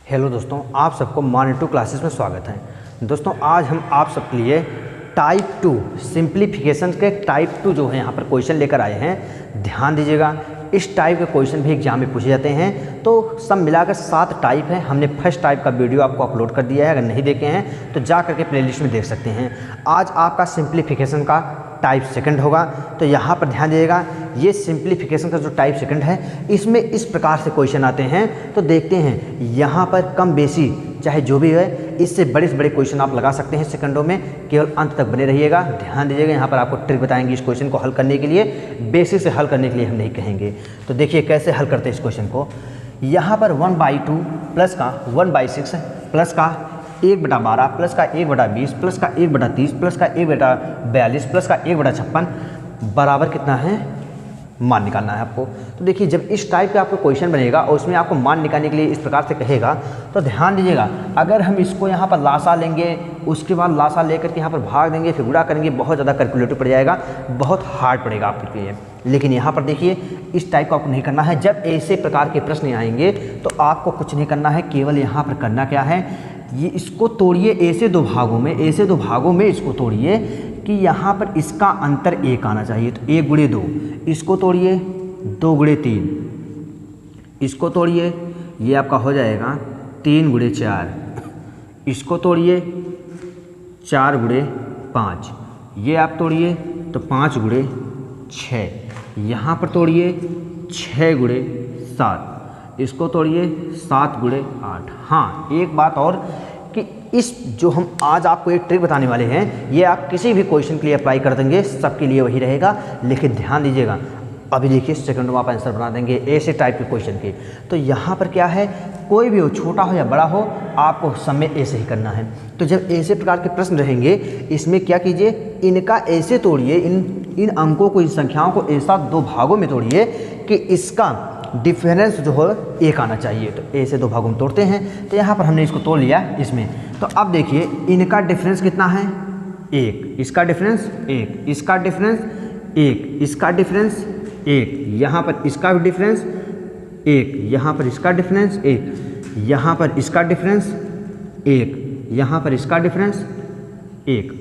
Hello दोस्तों, आप सबको मॉर्निंग 2 क्लासेस में स्वागत है। दोस्तों आज हम आप सबके लिए टाइप 2 सिंप्लीफिकेशन के टाइप 2 जो है यहाँ पर क्वेश्चन लेकर आए हैं। ध्यान दीजिएगा, इस टाइप के क्वेश्चन भी एग्जाम में पूछे जाते हैं। तो सब मिलाकर 7 टाइप है। हमने फर्स्ट टाइप का वीडियो आपको अपलोड कर दिया है, अगर नहीं देखे हैं तो जा करके प्लेलिस्ट में देख सकते हैं। आज आपका सिंप्लीफिकेशन का टाइप सेकंड होगा। तो यहाँ पर ध्यान दीजिएगा, ये सिंप्लीफिकेशन का जो टाइप सेकंड है इसमें इस प्रकार से क्वेश्चन आते हैं। तो देखते हैं यहाँ पर कम बेसी चाहे जो भी है, इससे बड़े से बड़े क्वेश्चन आप लगा सकते हैं सेकंडों में। केवल अंत तक बने रहिएगा। ध्यान दीजिएगा, यहाँ पर आपको ट्रिक बताएंगे इस क्वेश्चन को हल करने के लिए। बेसिक से हल करने के लिए हम नहीं कहेंगे। तो देखिए कैसे हल करते हैं इस क्वेश्चन को। यहाँ पर 1/2 प्लस का 1/6 प्लस का 1/12 प्लस का 1/20 प्लस का 1/30 प्लस का 1/42 प्लस का 1/56 बराबर कितना है, मान निकालना है आपको। तो देखिए जब इस टाइप का आपको क्वेश्चन बनेगा और उसमें आपको मान निकालने के लिए इस प्रकार से कहेगा, तो ध्यान दीजिएगा, अगर हम इसको यहाँ पर लासा लेंगे, उसके बाद लासा लेकर के यहाँ पर भाग देंगे, फिर गुणा करेंगे, बहुत ज़्यादा कैलकुलेटिव पड़ जाएगा, बहुत हार्ड पड़ेगा आपके लिए। लेकिन यहाँ पर देखिए इस टाइप का आपको नहीं करना है। जब ऐसे प्रकार के प्रश्न आएंगे तो आपको कुछ नहीं करना है, केवल यहाँ पर करना क्या है, ये इसको तोड़िए ऐसे दो भागों में इसको तोड़िए कि यहाँ पर इसका अंतर 1 आना चाहिए। तो 1 × 2, इसको तोड़िए 2 × 3, इसको तोड़िए, ये आपका हो जाएगा 3 × 4, इसको तोड़िए 4 × 5, ये आप तोड़िए तो 5 × 6, यहाँ पर तोड़िए 6 × 7, इसको तोड़िए 7 × 8। हाँ, एक बात और कि इस जो हम आज आपको एक ट्रिक बताने वाले हैं, ये आप किसी भी क्वेश्चन के लिए अप्लाई कर देंगे, सबके लिए वही रहेगा। लेकिन ध्यान दीजिएगा, अभी देखिए सेकंड में आप आंसर बना देंगे ऐसे टाइप के क्वेश्चन के। तो यहाँ पर क्या है, कोई भी हो, छोटा हो या बड़ा हो, आपको समय ऐसे ही करना है। तो जब ऐसे प्रकार के प्रश्न रहेंगे, इसमें क्या कीजिए, इनका ऐसे तोड़िए, इन अंकों को, इन संख्याओं को ऐसा 2 भागों में तोड़िए कि इसका डिफरेंस जो हो 1 आना चाहिए। तो ऐसे 2 भागों में तोड़ते हैं। तो यहाँ पर हमने इसको तोड़ लिया इसमें। तो अब देखिए इनका डिफरेंस कितना है, 1, इसका डिफरेंस 1, इसका डिफरेंस 1, इसका डिफरेंस 1, यहाँ पर इसका भी डिफरेंस 1, यहाँ पर इसका डिफरेंस 1, यहाँ पर इसका डिफरेंस 1, यहाँ पर इसका डिफरेंस 1।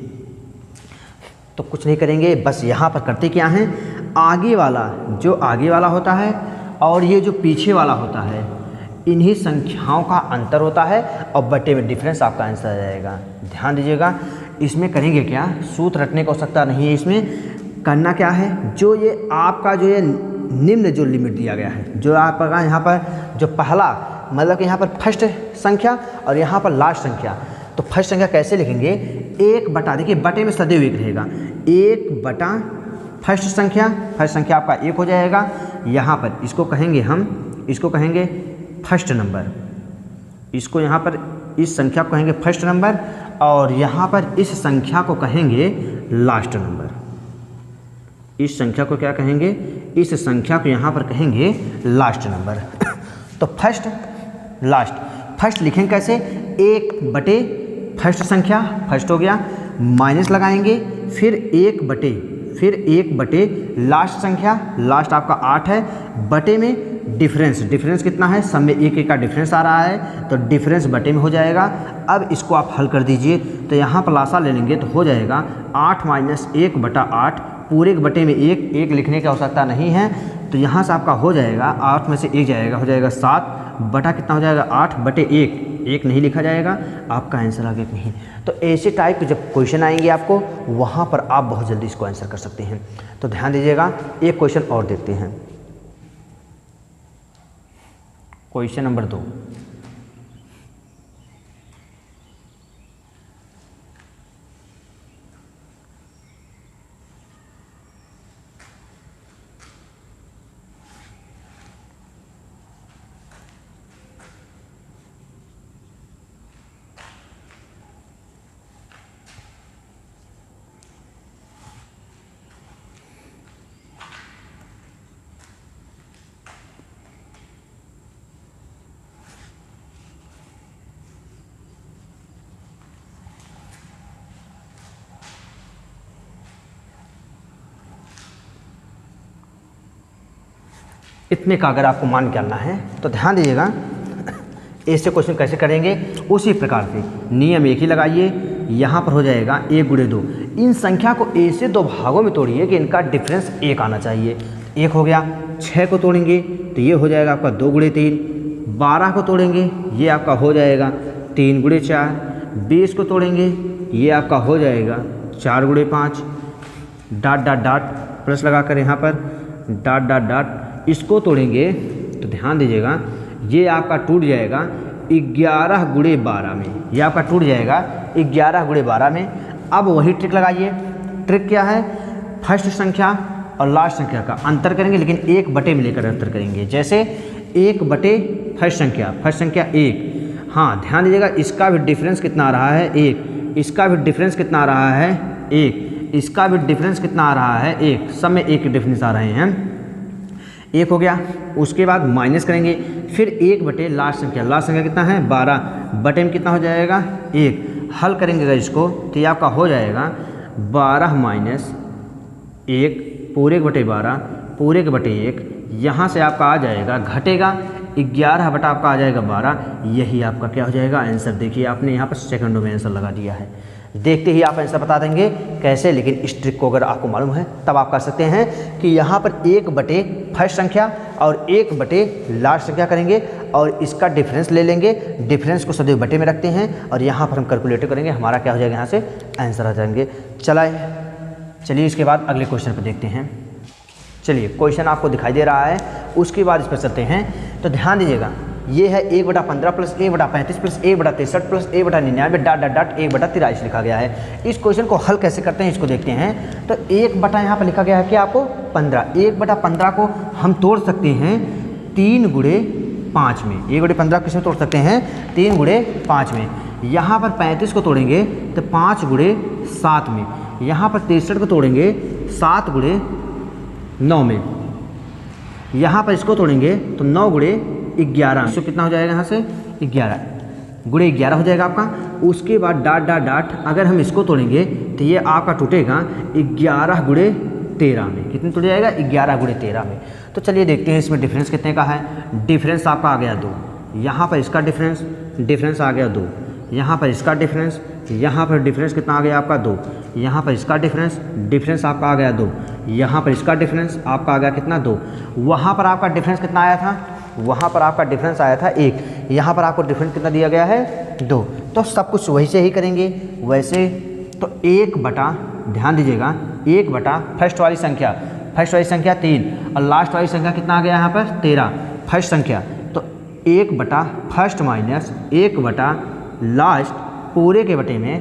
तो कुछ नहीं करेंगे, बस यहाँ पर करते क्या हैं, आगे वाला जो आगे वाला होता है और ये जो पीछे वाला होता है, इन्हीं संख्याओं का अंतर होता है और बटे में डिफरेंस आपका आंसर आ जाएगा। ध्यान दीजिएगा, इसमें करेंगे क्या, सूत्र रटने की आवश्यकता नहीं है। इसमें करना क्या है, जो ये आपका जो ये निम्न जो लिमिट दिया गया है, जो आपका यहाँ पर जो पहला मतलब कि यहाँ पर फर्स्ट संख्या और यहाँ पर लास्ट संख्या, तो फर्स्ट संख्या कैसे लिखेंगे, 1/, देखिए बटे में सदैव 1 रहेगा, 1/, फर्स्ट संख्या आपका 1 हो जाएगा। यहाँ पर इसको कहेंगे हम, इसको कहेंगे फर्स्ट नंबर, इसको यहाँ पर इस संख्या को कहेंगे फर्स्ट नंबर, और यहाँ पर इस संख्या को कहेंगे लास्ट नंबर। इस संख्या को क्या कहेंगे, इस संख्या को यहाँ पर कहेंगे लास्ट नंबर। तो फर्स्ट लास्ट, फर्स्ट लिखेंगे कैसे, 1/, फर्स्ट संख्या फर्स्ट हो गया, माइनस लगाएंगे, फिर 1/, लास्ट संख्या, लास्ट आपका 8 है, बटे में डिफरेंस कितना है, सब में 1 का डिफरेंस आ रहा है, तो डिफरेंस बटे में हो जाएगा। अब इसको आप हल कर दीजिए, तो यहाँ पर लासा ले लेंगे तो हो जाएगा 8 - 1/8, पूरे के बटे में 1 लिखने की आवश्यकता नहीं है। तो यहाँ से आपका हो जाएगा 8 में से 1 जाएगा, हो जाएगा 7 बटा कितना हो जाएगा, 8/1 नहीं लिखा जाएगा, आपका आंसर आ गया नहीं। तो ऐसे टाइप के जब क्वेश्चन आएंगे आपको, वहाँ पर आप बहुत जल्दी इसको आंसर कर सकते हैं। तो ध्यान दीजिएगा, एक क्वेश्चन और देखते हैं, क्वेश्चन नंबर 2। इतने का अगर आपको मान निकालना है तो ध्यान दीजिएगा, ऐसे क्वेश्चन कैसे करेंगे, उसी प्रकार से नियम एक ही लगाइए। यहाँ पर हो जाएगा 1 गुणे 2। इन संख्या को ऐसे दो भागों में तोड़िए कि इनका डिफरेंस 1 आना चाहिए। 1 हो गया। 6 को तोड़ेंगे तो ये हो जाएगा आपका 2 गुणे 3। 12 को तोड़ेंगे ये आपका हो जाएगा 3 गुणे 4। 20 को तोड़ेंगे ये आपका हो जाएगा 4 गुणे 5। डाट डाट डाट प्लस लगा कर यहाँ पर डाट डाट डाट इसको तोड़ेंगे तो ध्यान दीजिएगा ये आपका टूट जाएगा 11 गुणे 12 में। ये आपका टूट जाएगा 11 गुणे 12 में। अब वही ट्रिक लगाइए। ट्रिक क्या है, फर्स्ट संख्या और लास्ट संख्या का अंतर करेंगे, लेकिन 1 बटे में लेकर अंतर करेंगे। जैसे 1 बटे फर्स्ट संख्या 1। हाँ ध्यान दीजिएगा, इसका भी डिफरेंस कितना आ रहा है 1। इसका भी डिफरेंस कितना आ रहा है 1। इसका भी डिफरेंस कितना आ रहा है 1। सब में 1 डिफरेंस आ रहे हैं। 1 हो गया। उसके बाद माइनस करेंगे, फिर 1 बटे लास्ट संख्या कितना है 12। बटे में कितना हो जाएगा 1। हल करेंगे अगर इसको तो ये आपका हो जाएगा 12 माइनस 1 पूरे के बटे 12 पूरे के बटे 1। यहाँ से आपका आ जाएगा घटेगा 11 बटा आपका आ जाएगा 12। यही आपका क्या हो जाएगा आंसर। देखिए आपने यहाँ पर सेकंडों में आंसर लगा दिया है। देखते ही आप आंसर बता देंगे कैसे, लेकिन इस ट्रिक को अगर आपको मालूम है तब आप कर सकते हैं कि यहाँ पर 1 बटे फर्स्ट संख्या और 1 बटे लास्ट संख्या करेंगे और इसका डिफरेंस ले लेंगे। डिफरेंस को सदैव बटे में रखते हैं और यहाँ पर हम कैलकुलेटर करेंगे, हमारा क्या हो जाएगा यहाँ से आंसर आ जाएंगे। चलिए इसके बाद अगले क्वेश्चन पर देखते हैं। चलिए क्वेश्चन आपको दिखाई दे रहा है, उसके बाद इस पर चलते हैं। तो ध्यान दीजिएगा ये है 1/15 plus 1/35 plus 1/63 plus 1/99 dot dot dot 1/83 लिखा गया है। इस क्वेश्चन को हल कैसे करते हैं इसको देखते हैं। तो 1 बटा यहाँ पर लिखा गया है कि आपको 15। 1/15 को हम तोड़ सकते हैं 3 गुणे 5 में। 1/15 किसमें तोड़ सकते हैं 3 गुणे 5 में। यहाँ पर 35 को तोड़ेंगे तो 5 गुणे 7 में। यहाँ पर 63 को तोड़ेंगे 7 गुणे 9 में। यहाँ पर इसको तोड़ेंगे तो 9 गुणे 11। इसको कितना हो जाएगा यहाँ से 11 गुणे 11 हो जाएगा आपका। उसके बाद डाट डाट डाट अगर हम इसको तोड़ेंगे तो ये आपका टूटेगा 11 गुणे 13 में। कितने टूट जाएगा 11 गुणे 13 में। तो चलिए देखते हैं इसमें डिफरेंस कितने का है। डिफरेंस आपका आ गया 2। यहाँ पर इसका डिफरेंस आ गया 2। यहाँ पर इसका डिफरेंस, यहाँ पर डिफरेंस कितना आ गया आपका 2। यहाँ पर इसका डिफरेंस आपका आ गया 2। यहाँ पर इसका डिफरेंस आपका आ गया कितना 2। वहाँ पर आपका डिफरेंस कितना आया था, वहाँ पर आपका डिफरेंस आया था 1। यहाँ पर आपको डिफरेंस कितना दिया गया है 2। तो सब कुछ वही से ही करेंगे वैसे। तो 1 बटा, ध्यान दीजिएगा 1 बटा फर्स्ट वाली संख्या 3 और लास्ट वाली संख्या कितना आ गया यहाँ पर 13 फर्स्ट संख्या। तो 1 बटा फर्स्ट माइनस 1 बटा लास्ट पूरे के बटे में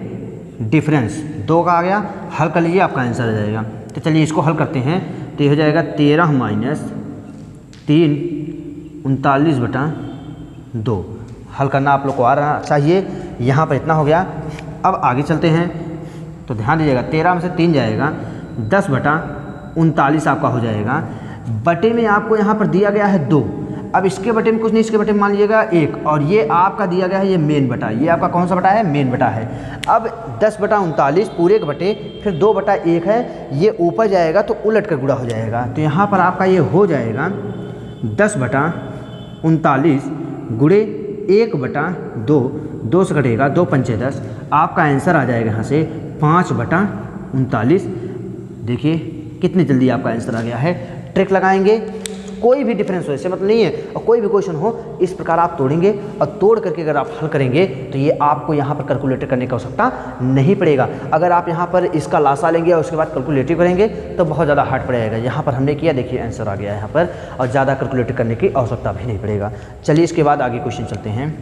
डिफरेंस 2 का आ गया। हल कर लीजिए आपका आंसर आ जाएगा। तो चलिए इसको हल करते हैं तो ये हो जाएगा 13 माइनस 3 39/2। हल करना आप लोग को आ रहा चाहिए। यहाँ पर इतना हो गया। अब आगे चलते हैं तो ध्यान दीजिएगा 13 में से 3 जाएगा 10/39 आपका हो जाएगा। बटे में आपको यहाँ पर दिया गया है 2। अब इसके बटे में कुछ नहीं, इसके बटे में मान लीजिएगा 1 और ये आपका दिया गया है ये मेन बटा। ये आपका कौन सा बटा है मेन बटा है। अब 10/39 पूरे के बटे फिर 2/1 है, ये ऊपर जाएगा तो उलट कर गुणा हो जाएगा। तो यहाँ पर आपका ये हो जाएगा 10/39 गुणे 1/2। 2 से घटेगा 2 पंचे 10। आपका आंसर आ जाएगा यहाँ से 5/39। देखिए कितनी जल्दी आपका आंसर आ गया है। ट्रिक लगाएंगे, कोई भी डिफरेंस हो इससे मतलब नहीं है, और कोई भी क्वेश्चन हो इस प्रकार आप तोड़ेंगे और तोड़ करके अगर आप हल करेंगे तो ये आपको यहाँ पर कैलकुलेटर करने की आवश्यकता नहीं पड़ेगा। अगर आप यहाँ पर इसका लासा लेंगे और उसके बाद कैलकुलेटिव करेंगे तो बहुत ज़्यादा हार्ड पड़ेगा। यहाँ पर हमने किया, देखिए आंसर आ गया यहाँ पर, और ज़्यादा कैलकुलेटर करने की आवश्यकता भी नहीं पड़ेगा। चलिए इसके बाद आगे क्वेश्चन चलते हैं।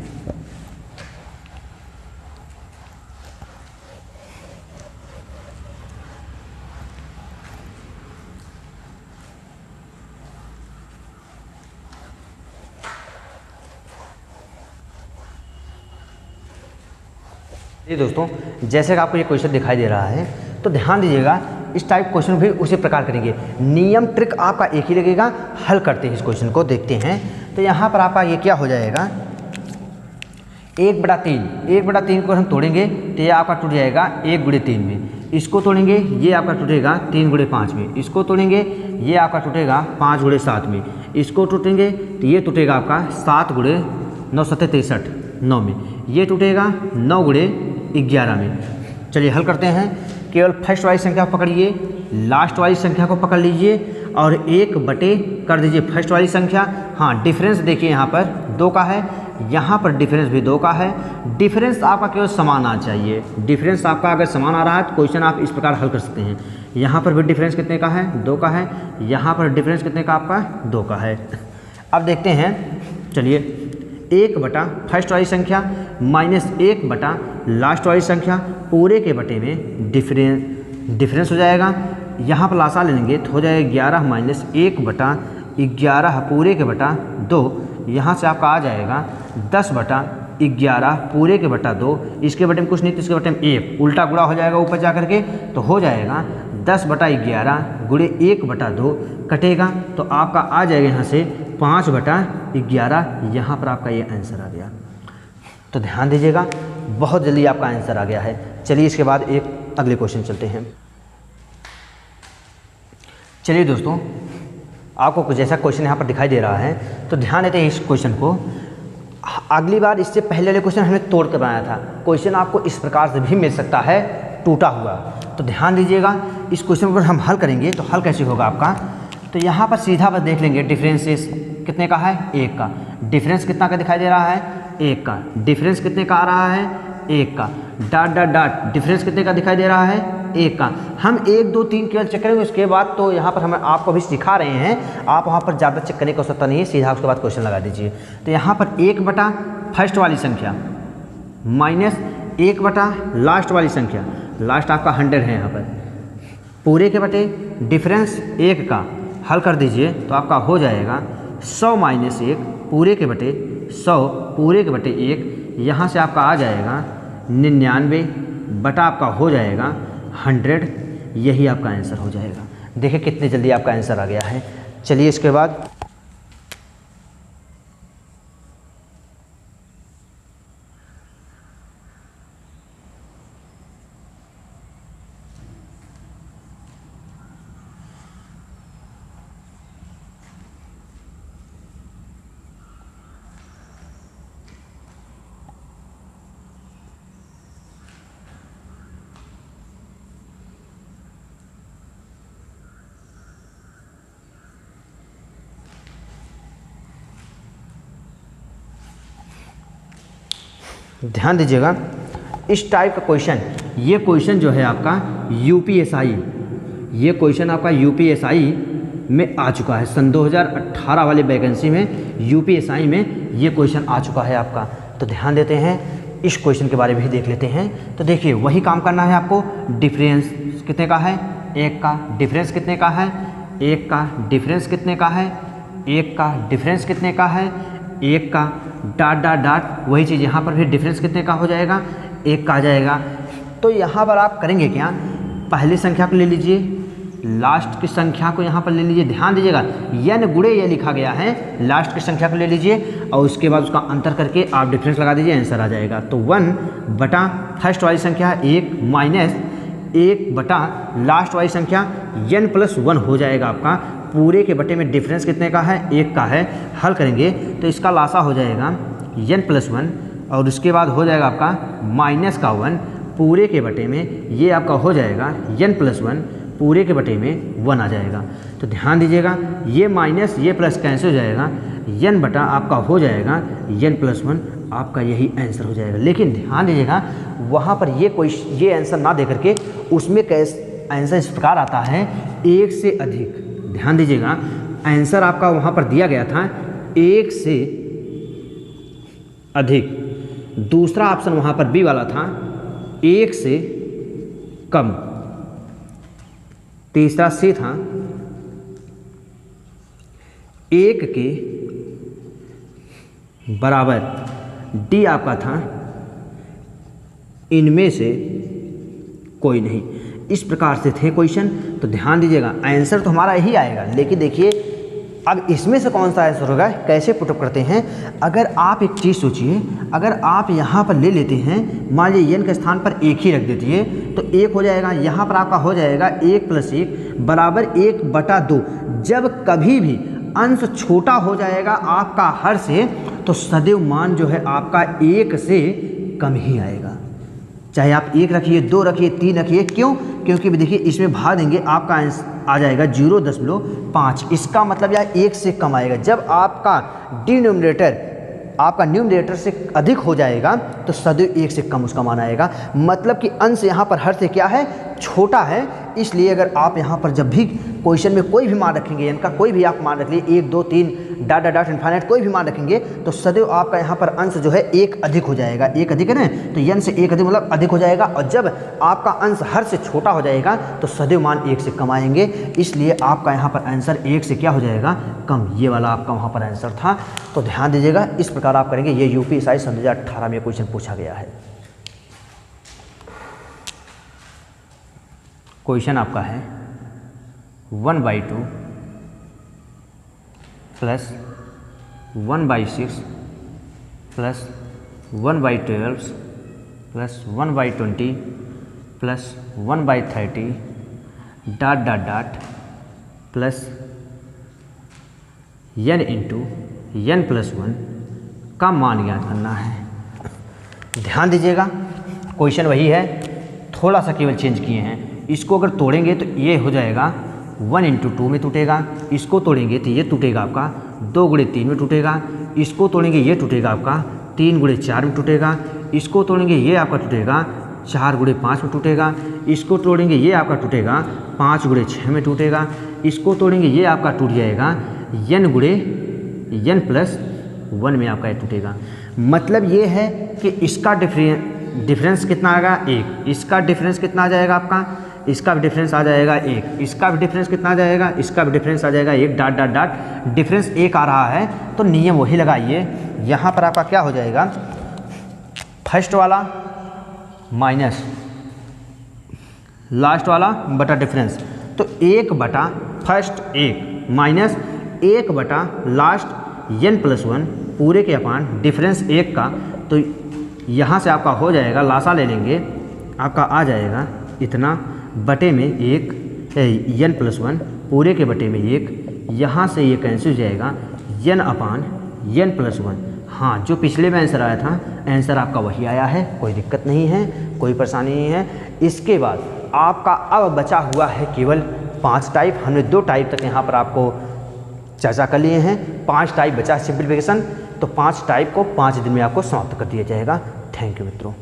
ये दोस्तों जैसे कि आपको ये क्वेश्चन दिखाई दे रहा है तो ध्यान दीजिएगा, इस टाइप क्वेश्चन भी उसी प्रकार करेंगे। नियम ट्रिक आपका एक ही लगेगा। हल करते हैं इस क्वेश्चन को, देखते हैं। तो यहाँ पर आपका ये क्या हो जाएगा 1/3 को हम तोड़ेंगे तो ये आपका टूट जाएगा 1 गुणे 3 में। इसको तोड़ेंगे ये आपका टूटेगा 3 गुणे 5 में। इसको तोड़ेंगे ये आपका टूटेगा 5 गुणे 7 में। इसको टूटेंगे तो ये टूटेगा आपका 7 गुणे 9 सत्ते 63, 9 में ये टूटेगा 9 गुणे 11 में। चलिए हल करते हैं। केवल फर्स्ट वाली संख्या पकड़िए, लास्ट वाली संख्या को पकड़ लीजिए और 1 बटे कर दीजिए फर्स्ट वाली संख्या। हाँ, डिफरेंस देखिए यहाँ पर 2 का है, यहाँ पर डिफरेंस भी 2 का है। डिफरेंस आपका केवल समान आना चाहिए। डिफरेंस आपका अगर समान आ रहा है तो क्वेश्चन आप इस प्रकार हल कर सकते हैं। यहाँ पर भी डिफरेंस कितने का है? 2 का है। यहाँ पर डिफरेंस कितने का आपका? 2 का है। अब देखते हैं, चलिए 1 बटा फर्स्ट वाली संख्या माइनस 1 बटा लास्ट वाली संख्या पूरे के बटे में डिफरेंस हो जाएगा। यहाँ पर लासा लेंगे तो हो जाएगा 11 माइनस 1 बटा 11 पूरे के बटा 2। यहाँ से आपका आ जाएगा 10 बटा 11 पूरे के बटा 2। इसके बटे में कुछ नहीं तो इसके बटे में 1, उल्टा गुणा हो जाएगा ऊपर जा करके, तो हो जाएगा 10 बटा 11 गुणे 1 बटा 2 कटेगा तो आपका आ जाएगा यहाँ से 5 बटा 11। यहाँ पर आपका ये आंसर आ गया। तो ध्यान दीजिएगा, बहुत जल्दी आपका आंसर आ गया है। चलिए इसके बाद एक अगले क्वेश्चन चलते हैं। चलिए दोस्तों, आपको कुछ जैसा क्वेश्चन यहाँ पर दिखाई दे रहा है तो ध्यान देते हैं इस क्वेश्चन को। अगली बार इससे पहले वाले क्वेश्चन हमने तोड़ कर बनाया था। क्वेश्चन आपको इस प्रकार से भी मिल सकता है टूटा हुआ। तो ध्यान दीजिएगा, इस क्वेश्चन पर हम हल करेंगे तो हल कैसे होगा आपका। तो यहाँ पर सीधा बस देख लेंगे, डिफरेंसेस कितने का है? 1 का। डिफरेंस कितना का दिखाई दे रहा है? 1 का। डिफरेंस कितने का आ रहा है? 1 का। डॉट डॉट डॉट डिफरेंस कितने का दिखाई दे रहा है? 1 का। हम 1 2 3 केवल चेक करेंगे, उसके बाद तो यहाँ पर हम आपको भी सिखा रहे हैं, आप वहाँ पर ज़्यादा चेक करने की आवश्यकता नहीं है, सीधा उसके बाद क्वेश्चन लगा दीजिए। तो यहाँ पर 1 बटा फर्स्ट वाली संख्या माइनस 1 बटा लास्ट वाली संख्या, लास्ट आपका 100 है यहाँ पर, पूरे के बटे डिफरेंस 1 का हल कर दीजिए तो आपका हो जाएगा 100 माइनस 1 पूरे के बटे 100 पूरे के बटे 1। यहाँ से आपका आ जाएगा 99 बटा आपका हो जाएगा 100। यही आपका आंसर हो जाएगा। देखिए कितनी जल्दी आपका आंसर आ गया है। चलिए इसके बाद ध्यान दीजिएगा, इस टाइप का क्वेश्चन, ये क्वेश्चन जो है आपका यूपीएसआई, ये क्वेश्चन आपका यूपीएसआई में आ चुका है। सन 2018 वाली वैकेंसी में यूपीएसआई में ये क्वेश्चन आ चुका है आपका। तो ध्यान देते हैं, इस क्वेश्चन के बारे में भी देख लेते हैं। तो देखिए वही काम करना है आपको। डिफरेंस कितने का है? 1 का। डिफरेंस कितने का है? 1 का। डिफरेंस कितने का है? 1 का। डिफरेंस कितने का है? 1 का। डॉट डॉट डॉट वही चीज़ यहाँ पर भी डिफरेंस कितने का हो जाएगा? 1 का आ जाएगा। तो यहाँ पर आप करेंगे क्या, पहली संख्या को ले लीजिए, लास्ट की संख्या को यहाँ पर ले लीजिए। ध्यान दीजिएगा n गुणे ये लिखा गया है, लास्ट की संख्या को ले लीजिए और उसके बाद उसका अंतर करके आप डिफरेंस लगा दीजिए, आंसर आ जाएगा। तो 1 बटा फर्स्ट वाली संख्या 1 माइनस 1 बटा लास्ट वाली संख्या n प्लस 1 हो जाएगा आपका। पूरे के बटे में डिफरेंस कितने का है? 1 का है। हल करेंगे तो इसका लासा हो जाएगा n प्लस 1 और उसके बाद हो जाएगा आपका माइनस का 1 पूरे के बटे में, ये आपका हो जाएगा n प्लस 1 पूरे के बटे में 1 आ जाएगा। तो ध्यान दीजिएगा, ये माइनस ये प्लस कैंसिल हो जाएगा, n बटा आपका हो जाएगा n प्लस 1, आपका यही आंसर हो जाएगा। लेकिन ध्यान दीजिएगा वहाँ पर ये आंसर ना दे करके उसमें कैसे आंसर इस प्रकार आता है 1 से अधिक। ध्यान दीजिएगा आंसर आपका वहाँ पर दिया गया था 1 से अधिक। दूसरा ऑप्शन वहाँ पर बी वाला था 1 से कम। तीसरा सी था 1 के बराबर। डी आपका था इनमें से कोई नहीं। इस प्रकार से थे क्वेश्चन। तो ध्यान दीजिएगा आंसर तो हमारा यही आएगा, लेकिन देखिए अब इसमें से कौन सा आंसर होगा, कैसे पुटअप करते हैं। अगर आप एक चीज़ सोचिए, अगर आप यहाँ पर ले लेते हैं, मान लीजिए n के स्थान पर 1 ही रख देती है तो 1 हो जाएगा। यहाँ पर आपका हो जाएगा 1 प्लस 1 बराबर 1 बटा 2। जब कभी भी अंश छोटा हो जाएगा आपका हर से तो सदैव मान जो है आपका 1 से कम ही आएगा। चाहे आप 1 रखिए, 2 रखिए, 3 रखिए, क्यों? क्योंकि देखिए इसमें भाग देंगे आपका आंसर आ जाएगा 0.5। इसका मतलब यह 1 से कम आएगा। जब आपका डिनोमिनेटर आपका न्यूमरेटर से अधिक हो जाएगा तो सदैव 1 से कम उसका मान आएगा। मतलब कि अंश यहाँ पर हर से क्या है, छोटा है। इसलिए अगर आप यहाँ पर जब भी क्वेश्चन में कोई भी मान रखेंगे, इनका कोई भी आप मान रख लीजिए 1 2 3 डॉट डॉट डॉट इनफाइनाइट कोई भी मान रखेंगे तो सदैव आपका यहाँ पर अंश जो है 1 अधिक हो जाएगा। 1 अधिक है ना, तो n से 1 अधिक मतलब अधिक हो जाएगा। और जब आपका अंश हर से छोटा हो जाएगा तो सदैव मान 1 से कम आएंगे। इसलिए आपका यहाँ पर आंसर 1 से क्या हो जाएगा, कम। ये वाला आपका वहाँ पर आंसर था। तो ध्यान दीजिएगा, इस प्रकार आप करेंगे। ये यूपीएससी सन 2018 में क्वेश्चन पूछा गया है। क्वेश्चन आपका है 1/2 plus 1/6 plus 1/12 plus 1/20 plus 1/30 dot dot dot plus n into n+1 का मान ज्ञात करना है। ध्यान दीजिएगा, क्वेश्चन वही है, थोड़ा सा केवल चेंज किए हैं। इसको अगर तोड़ेंगे तो ये हो जाएगा 1 × 2 में टूटेगा। इसको तोड़ेंगे तो ये टूटेगा आपका 2 × 3 में टूटेगा। इसको तोड़ेंगे ये टूटेगा आपका 3 × 4 में टूटेगा। इसको तोड़ेंगे ये आपका टूटेगा 4 × 5 में टूटेगा। इसको तोड़ेंगे ये आपका टूटेगा 5 × 6 में टूटेगा। इसको तोड़ेंगे ये आपका टूट जाएगा n × n+1 में आपका ये टूटेगा। मतलब ये है कि इसका डिफरेंस कितना आएगा, 1। इसका डिफरेंस कितना आ जाएगा आपका, इसका भी डिफरेंस आ जाएगा 1। इसका भी डिफरेंस कितना आ जाएगा, इसका भी डिफरेंस आ जाएगा 1। डॉट डॉट डॉट डिफरेंस 1 आ रहा है तो नियम वही लगाइए। यहाँ पर आपका क्या हो जाएगा, फर्स्ट वाला माइनस लास्ट वाला बटा डिफरेंस। तो 1 फर्स्ट 1 माइनस 1 लास्ट n+1 पूरे के अपान डिफरेंस 1 का। तो यहाँ से आपका हो जाएगा, लासा ले लेंगे, आपका आ जाएगा इतना बटे में 1 n+1 पूरे के बटे में 1। यहाँ से ये कैंसिल हो जाएगा n/n+1। हाँ, जो पिछले में आंसर आया था, आंसर आपका वही आया है, कोई दिक्कत नहीं है, कोई परेशानी नहीं है। इसके बाद आपका अब बचा हुआ है केवल 5 टाइप। हमने 2 टाइप तक यहाँ पर आपको चर्चा कर लिए हैं। 5 टाइप बचा सिंप्लीफिकेशन। तो 5 टाइप को 5 दिन में आपको समाप्त कर दिया जाएगा। थैंक यू मित्रों।